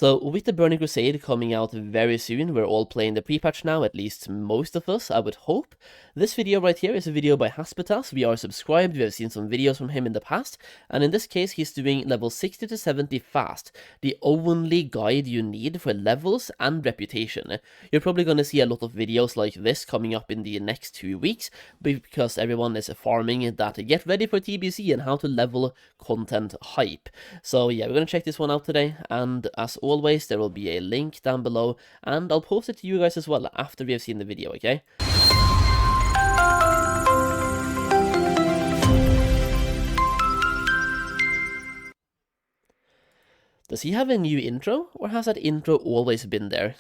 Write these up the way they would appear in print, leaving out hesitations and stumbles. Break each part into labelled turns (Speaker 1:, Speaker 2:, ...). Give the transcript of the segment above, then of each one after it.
Speaker 1: So with the Burning Crusade coming out very soon, we're all playing the pre-patch now, at least most of us, I would hope. This video right here is a video by Haspetas. We are subscribed, we have seen some videos from him in the past, and in this case he's doing level 60 to 70 fast, the only guide you need for levels and reputation. You're probably going to see a lot of videos like this coming up in the next 2 weeks, because everyone is farming that get ready for TBC and how to level content hype. So yeah, we're going to check this one out today, and as always there will be a link down below, and I'll post it to you guys as well after we have seen the video, okay? Does he have a new intro, or has that intro always been there?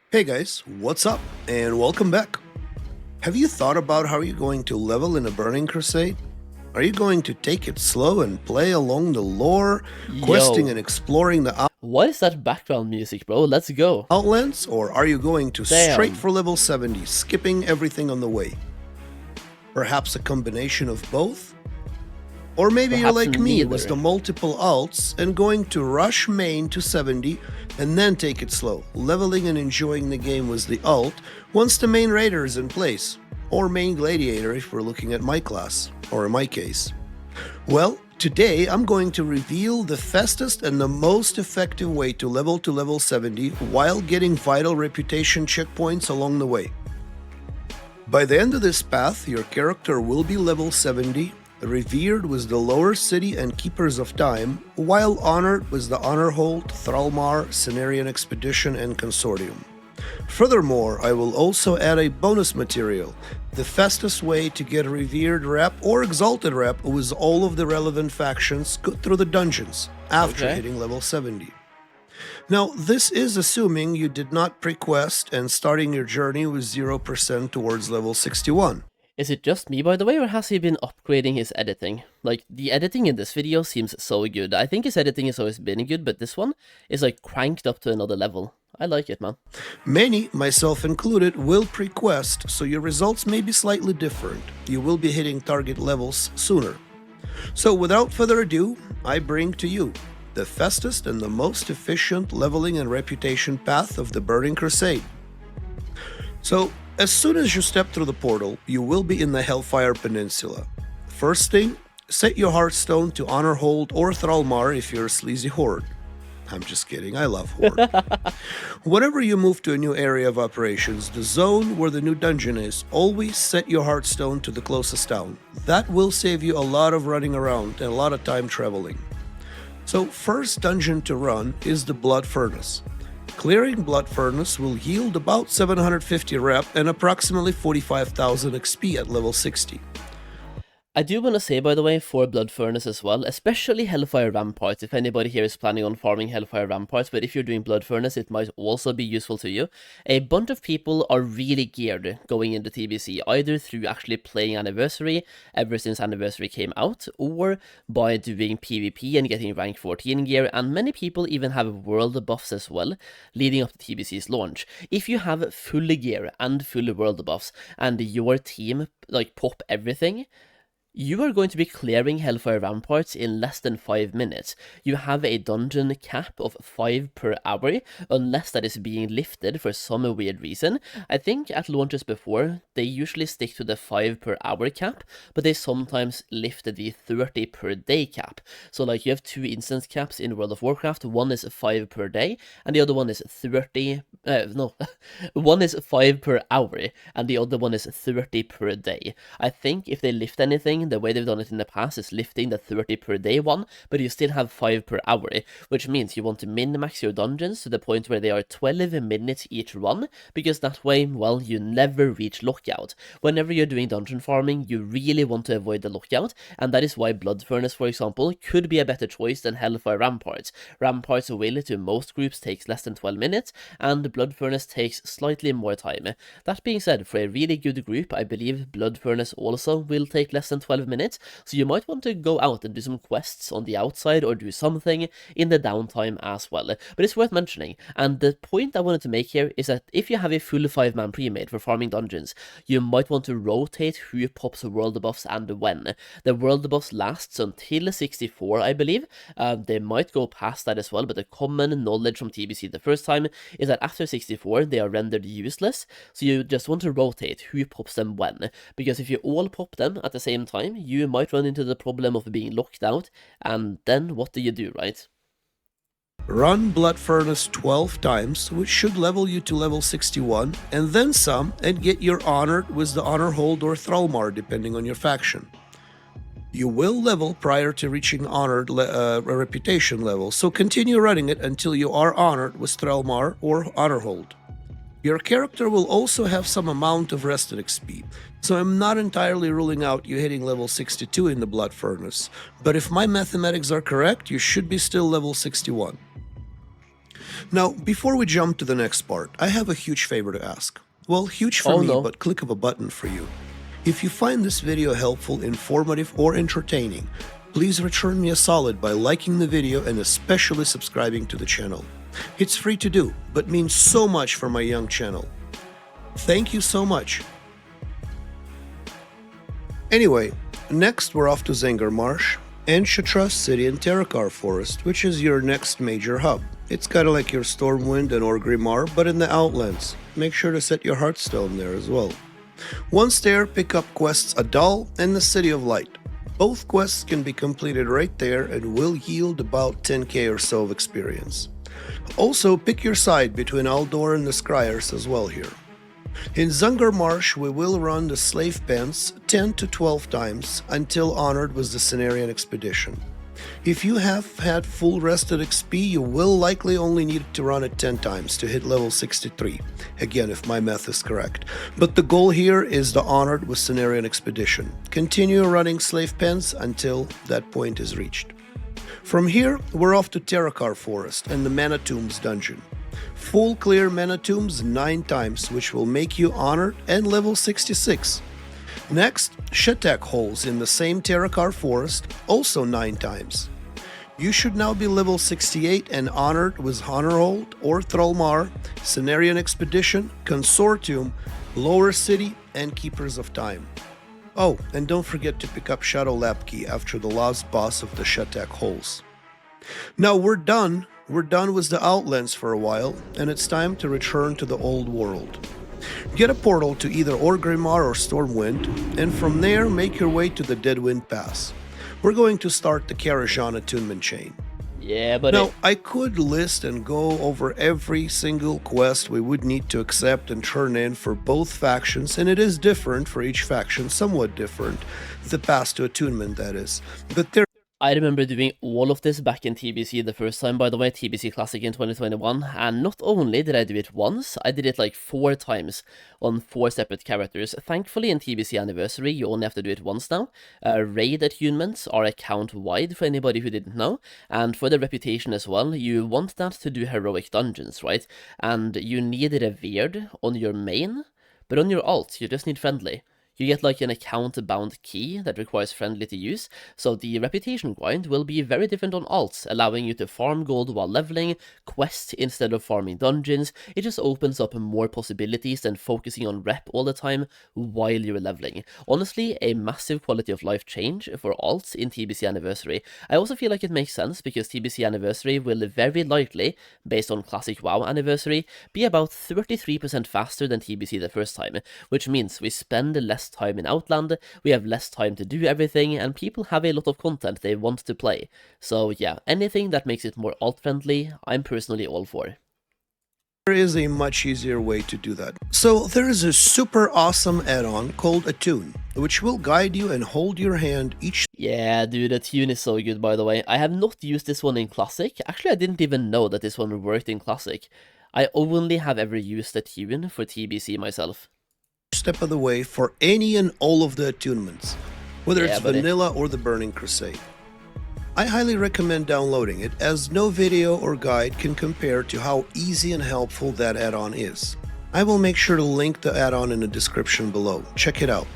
Speaker 2: Hey guys, what's up, and welcome back. Have you thought about how you're going to level in a Burning Crusade? Are you going to take it slow and play along the lore, questing and exploring the
Speaker 1: what is that background music, bro? Let's go.
Speaker 2: Outlands, or are you going to straight for level 70, skipping everything on the way? Perhaps a combination of both? Or maybe you're like me with the multiple alts and going to rush main to 70 and then take it slow, leveling and enjoying the game with the alt once the main raider is in place, or main gladiator if we're looking at my class, or in my case. Well, today I'm going to reveal the fastest and the most effective way to level 70 while getting vital reputation checkpoints along the way. By the end of this path, your character will be level 70, revered with the lower city and keepers of time, while honored with the honor hold, Thrallmar, Cenarian expedition and consortium. Furthermore, I will also add a bonus material, the fastest way to get a revered rep or exalted rep with all of the relevant factions through the dungeons after hitting level 70. Now, this is assuming you did not pre-quest and starting your journey with 0% towards level 61.
Speaker 1: Is it just me, by the way, or has he been upgrading his editing? Like, the editing in this video seems so good. I think his editing has always been good, but this one is like cranked up to another level. I like it, man.
Speaker 2: Many, myself included, will pre-quest, so your results may be slightly different. You will be hitting target levels sooner. So without further ado, I bring to you the fastest and the most efficient leveling and reputation path of the Burning Crusade. So, as soon as you step through the portal, you will be in the Hellfire Peninsula. First thing, set your Hearthstone to Honor Hold or Thrallmar if you're a sleazy horde. I'm just kidding, I love horde. Whenever you move to a new area of operations, the zone where the new dungeon is, always set your Hearthstone to the closest town. That will save you a lot of running around and a lot of time traveling. So first dungeon to run is the Blood Furnace. Clearing Blood Furnace will yield about 750 rep and approximately 45,000 XP at level 60.
Speaker 1: I do want to say, by the way, for Blood Furnace as well, especially Hellfire Ramparts, if anybody here is planning on farming Hellfire Ramparts, but if you're doing Blood Furnace, it might also be useful to you. A bunch of people are really geared going into TBC, either through actually playing Anniversary, ever since Anniversary came out, or by doing PvP and getting rank 14 gear, and many people even have world buffs as well, leading up to TBC's launch. If you have full gear and full world buffs, and your team, like, pop everything, you are going to be clearing Hellfire Ramparts in less than 5 minutes. You have a dungeon cap of 5 per hour, unless that is being lifted for some weird reason. I think at launches before, they usually stick to the 5 per hour cap, but they sometimes lift the 30 per day cap. So like you have 2 instance caps in World of Warcraft, one is 5 per day, and the other one is 30, one is 5 per hour, and the other one is 30 per day. I think if they lift anything, the way they've done it in the past is lifting the 30 per day one, but you still have 5 per hour, which means you want to min-max your dungeons to the point where they are 12 minutes each run, because that way, well, you never reach lockout. Whenever you're doing dungeon farming, you really want to avoid the lockout, and that is why Blood Furnace, for example, could be a better choice than Hellfire Ramparts. Ramparts will, to most groups, takes less than 12 minutes, and Blood Furnace takes slightly more time. That being said, for a really good group, I believe Blood Furnace also will take less than 12 12 minutes, so you might want to go out and do some quests on the outside or do something in the downtime as well. But it's worth mentioning, and the point I wanted to make here is that if you have a full 5-man pre-made for farming dungeons, you might want to rotate who pops world buffs and when. The world buffs lasts until 64, I believe. They might go past that as well, but the common knowledge from TBC the first time is that after 64 they are rendered useless, so you just want to rotate who pops them when, because if you all pop them at the same time, you might run into the problem of being locked out, and then what do you do, right?
Speaker 2: Run Blood Furnace 12 times, which should level you to level 61, and then some, and get your Honored with the Honor Hold or Thrallmar, depending on your faction. You will level prior to reaching Honored reputation level, so continue running it until you are Honored with Thrallmar or Honor Hold. Your character will also have some amount of rested XP, so I'm not entirely ruling out you hitting level 62 in the Blood Furnace, but if my mathematics are correct, you should be still level 61. Now, before we jump to the next part, I have a huge favor to ask. Well, huge for me, but click of a button for you. If you find this video helpful, informative, or entertaining, please return me a solid by liking the video and especially subscribing to the channel. It's free to do, but means so much for my young channel. Thank you so much. Anyway, next we're off to Zangarmarsh and Shattra's City and Terokkar Forest, which is your next major hub. It's kinda like your Stormwind and Orgrimmar, but in the Outlands. Make sure to set your Hearthstone there as well. Once there, pick up quests Adal and the City of Light. Both quests can be completed right there and will yield about 10k or so of experience. Also, pick your side between Aldor and the Scryers as well here. In Zangarmarsh, we will run the Slave Pens 10 to 12 times until Honored with the Cenarian Expedition. If you have had full rested XP, you will likely only need to run it 10 times to hit level 63, again if my math is correct. But the goal here is the Honored with Cenarian Expedition. Continue running Slave Pens until that point is reached. From here, we're off to Terokkar Forest and the Mana Tombs dungeon. Full clear Mana Tombs 9 times, which will make you Honored and level 66. Next, Shattak holes in the same Terokkar Forest, also 9 times. You should now be level 68 and Honored with Honor Hold or Thrallmar, Cenarian Expedition, Consortium, Lower City, and Keepers of Time. Oh, and don't forget to pick up Shadow Lapkey after the last boss of the Shattak holes. Now we're done with the Outlands for a while, and it's time to return to the old world. Get a portal to either Orgrimmar or Stormwind, and from there make your way to the Deadwind Pass. We're going to start the Karazhan attunement chain.
Speaker 1: Yeah, but
Speaker 2: now, I could list and go over every single quest we would need to accept and turn in for both factions, and it is different for each faction, somewhat different, the path to attunement that is, but there
Speaker 1: I remember doing all of this back in TBC the first time, by the way, TBC Classic in 2021, and not only did I do it once, I did it like 4 times on 4 separate characters. Thankfully in TBC Anniversary you only have to do it once now. Raid attunements are account-wide for anybody who didn't know, and for the reputation as well, you want that to do heroic dungeons, right? And you need Revered on your main, but on your alt you just need Friendly. You get like an account-bound key that requires Friendly to use, so the reputation grind will be very different on alts, allowing you to farm gold while leveling, quest instead of farming dungeons. It just opens up more possibilities than focusing on rep all the time while you're leveling. Honestly, a massive quality of life change for alts in TBC Anniversary. I also feel like it makes sense because TBC Anniversary will very likely, based on Classic WoW Anniversary, be about 33% faster than TBC the first time, which means we spend less time in Outland, we have less time to do everything, and people have a lot of content they want to play. So yeah, anything that makes it more alt-friendly, I'm personally all for.
Speaker 2: There is a much easier way to do that. So there is a super awesome add-on called Attune, which will guide you and hold your hand each...
Speaker 1: Yeah, dude, Attune is so good, by the way. I have not used this one in Classic. Actually, I didn't even know that this one worked in Classic. I only have ever used Attune for TBC myself.
Speaker 2: Step of the way for any and all of the attunements, whether it's vanilla or the Burning Crusade. I highly recommend downloading it, as no video or guide can compare to how easy and helpful that add-on is. I will make sure to link the add-on in the description below. Check it out.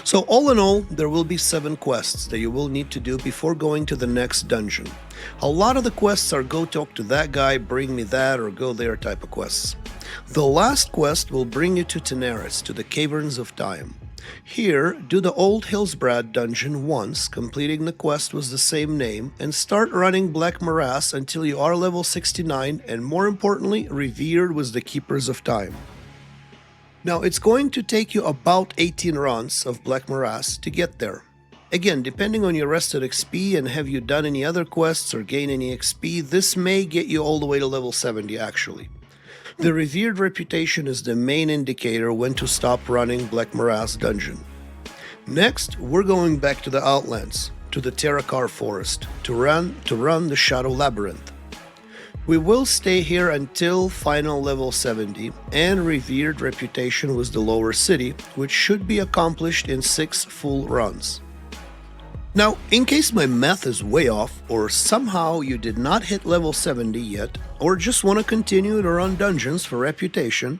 Speaker 2: So all in all, there will be 7 quests that you will need to do before going to the next dungeon. A lot of the quests are go talk to that guy, bring me that, or go there type of quests. The last quest will bring you to Teneris, to the Caverns of Time. Here, do the Old Hillsbrad dungeon once, completing the quest with the same name, and start running Black Morass until you are level 69 and, more importantly, revered with the Keepers of Time. Now, it's going to take you about 18 runs of Black Morass to get there. Again, depending on your rested XP and have you done any other quests or gain any XP, this may get you all the way to level 70 actually. The revered reputation is the main indicator when to stop running Black Morass dungeon. Next, we're going back to the Outlands, to the Terokkar forest, to run the Shadow Labyrinth. We will stay here until final level 70 and revered reputation with the lower city, which should be accomplished in 6 full runs. Now, in case my math is way off, or somehow you did not hit level 70 yet, or just want to continue to run dungeons for reputation,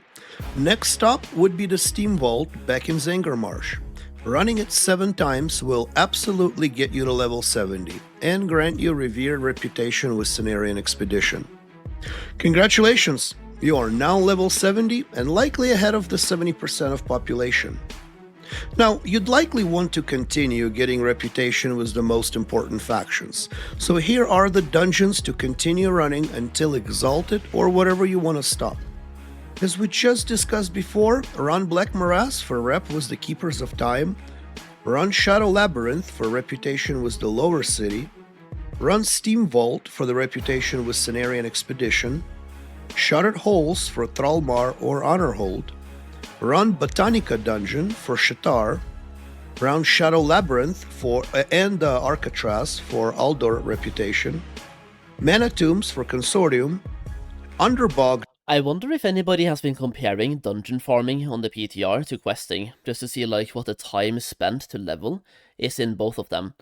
Speaker 2: next stop would be the Steam Vault back in Zangarmarsh. Running it 7 times will absolutely get you to level 70 and grant you revered reputation with Cenarian Expedition. Congratulations! You are now level 70 and likely ahead of the 70% of population. Now, you'd likely want to continue getting reputation with the most important factions, so here are the dungeons to continue running until Exalted or whatever you want to stop. As we just discussed before, run Black Morass for rep with the Keepers of Time, run Shadow Labyrinth for reputation with the lower city, run Steam Vault for the reputation with Cenarian Expedition, Shuttered Holes for Thrallmar or Honorhold, run Botanica Dungeon for Shatar, run Shadow Labyrinth and Arcatraz for Aldor reputation, Mana Tombs for Consortium, Underbog.
Speaker 1: I wonder if anybody has been comparing dungeon farming on the PTR to questing, just to see like what the time spent to level is in both of them.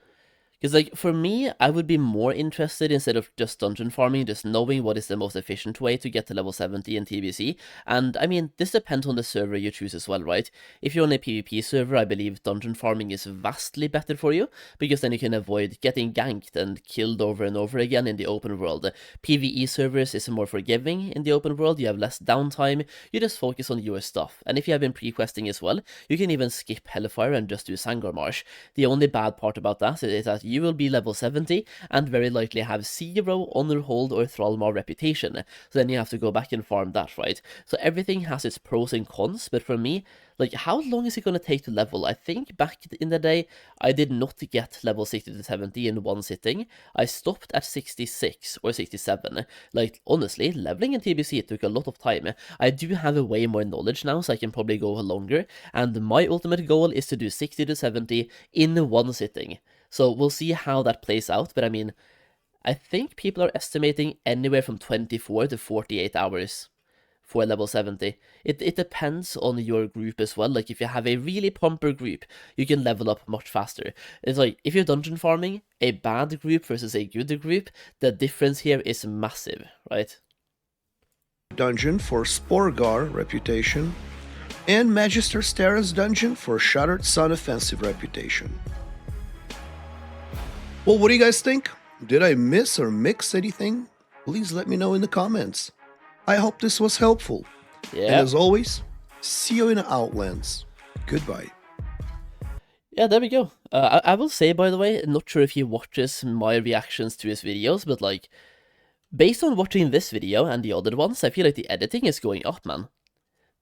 Speaker 1: Because, like, for me, I would be more interested, instead of just dungeon farming, just knowing what is the most efficient way to get to level 70 in TBC. And, I mean, this depends on the server you choose as well, right? If you're on a PvP server, I believe dungeon farming is vastly better for you, because then you can avoid getting ganked and killed over and over again in the open world. PvE servers is more forgiving in the open world, you have less downtime, you just focus on your stuff. And if you have been pre-questing as well, you can even skip Hellfire and just do Zangarmarsh. The only bad part about that is that you will be level 70 and very likely have 0 Honorhold or Thrallmar reputation, so then you have to go back and farm that, right? So everything has its pros and cons, but for me, like, how long is it going to take to level? I think back in the day, I did not get level 60 to 70 in one sitting. I stopped at 66 or 67. Like, honestly, leveling in TBC took a lot of time. I do have a way more knowledge now, so I can probably go longer, and my ultimate goal is to do 60 to 70 in one sitting. So we'll see how that plays out, but I mean, I think people are estimating anywhere from 24 to 48 hours for level 70. It depends on your group as well. Like, if you have a really pumper group, you can level up much faster. It's like, if you're dungeon farming, a bad group versus a good group, the difference here is massive, right?
Speaker 2: Dungeon for Sporgar reputation, and Magister Stera's dungeon for Shattered Sun offensive reputation. Well, what do you guys think? Did I miss or mix anything? Please let me know in the comments. I hope this was helpful. Yeah. And as always, see you in the Outlands. Goodbye.
Speaker 1: Yeah, there we go. I will say, by the way, not sure if he watches my reactions to his videos, but like, based on watching this video and the other ones, I feel like the editing is going up, man.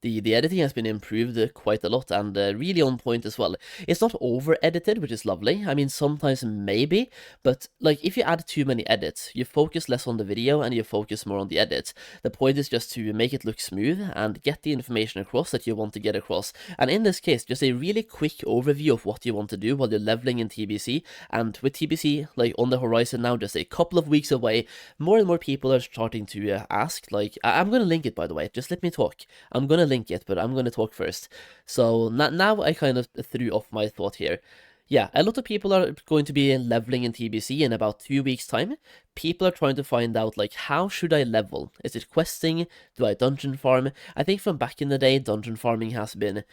Speaker 1: The editing has been improved quite a lot, and really on point as well. It's not over-edited, which is lovely. I mean, sometimes maybe, but like, if you add too many edits, you focus less on the video and you focus more on the edits. The point is just to make it look smooth and get the information across that you want to get across. And in this case, just a really quick overview of what you want to do while you're leveling in TBC. And with TBC like on the horizon now, just a couple of weeks away, more and more people are starting to ask. Like, I'm gonna link it, by the way. Just let me talk. I'm gonna link it, but I'm going to talk first. So now I kind of threw off my thought here. Yeah, a lot of people are going to be leveling in TBC in about 2 weeks' time. people are trying to find out, like, how should I level? Is it questing? Do I dungeon farm? I think from back in the day, dungeon farming has been,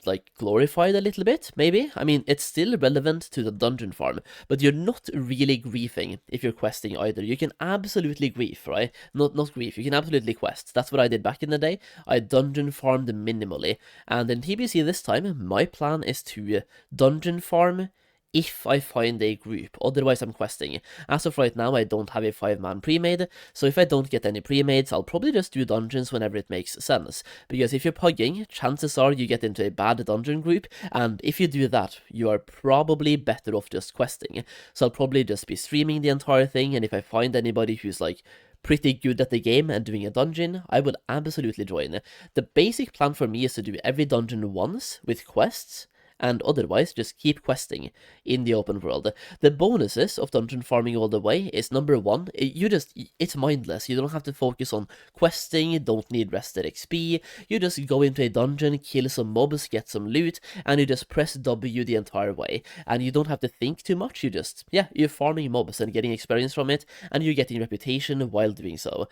Speaker 1: like, glorified a little bit, maybe? I mean, it's still relevant to the dungeon farm, but you're not really griefing if you're questing either. You can absolutely grief, right? Not grief, you can absolutely quest. That's what I did back in the day. I dungeon farmed minimally, and in TBC this time, my plan is to dungeon farm if I find a group, otherwise I'm questing. As of right now, I don't have a 5-man pre-made, so if I don't get any pre-mades, I'll probably just do dungeons whenever it makes sense, because if you're pugging, chances are you get into a bad dungeon group, and if you do that, you are probably better off just questing. So I'll probably just be streaming the entire thing, and if I find anybody who's like pretty good at the game and doing a dungeon, I will absolutely join. The basic plan for me is to do every dungeon once with quests, and otherwise just keep questing in the open world. The bonuses of dungeon farming all the way is, number one, it's mindless. You don't have to focus on questing, you don't need rested XP, you just go into a dungeon, kill some mobs, get some loot, and you just press W the entire way, and you don't have to think too much, you're farming mobs and getting experience from it, and you're getting reputation while doing so.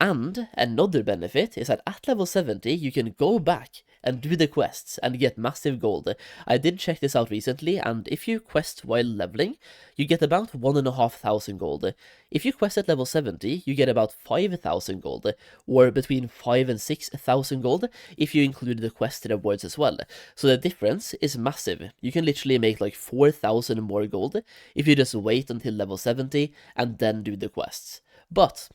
Speaker 1: And another benefit is that at level 70, you can go back and do the quests and get massive gold. I did check this out recently, and if you quest while leveling, you get about 1,500 gold. If you quest at level 70, you get about 5,000 gold, or between 5 and 6,000 gold if you include the quest rewards as well. So the difference is massive. You can literally make like 4,000 more gold if you just wait until level 70 and then do the quests. But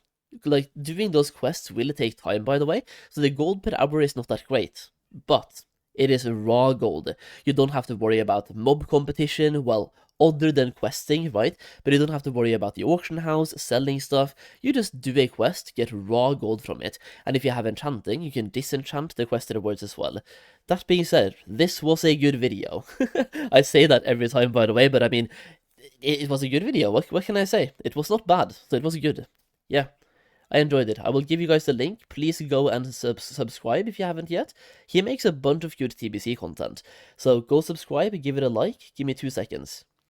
Speaker 1: like, doing those quests will take time, by the way, so the gold per hour is not that great, but it is raw gold. You don't have to worry about mob competition, well, other than questing, right? But you don't have to worry about the auction house, selling stuff. You just do a quest, get raw gold from it, and if you have enchanting, you can disenchant the quest rewards as well. That being said, this was a good video. I say that every time, by the way, but I mean, it was a good video. What can I say? It was not bad, so it was good. Yeah. I enjoyed it. I will give you guys the link. Please go and subscribe if you haven't yet. He makes a bunch of good TBC content. So go subscribe, give it a like, give me 2 seconds.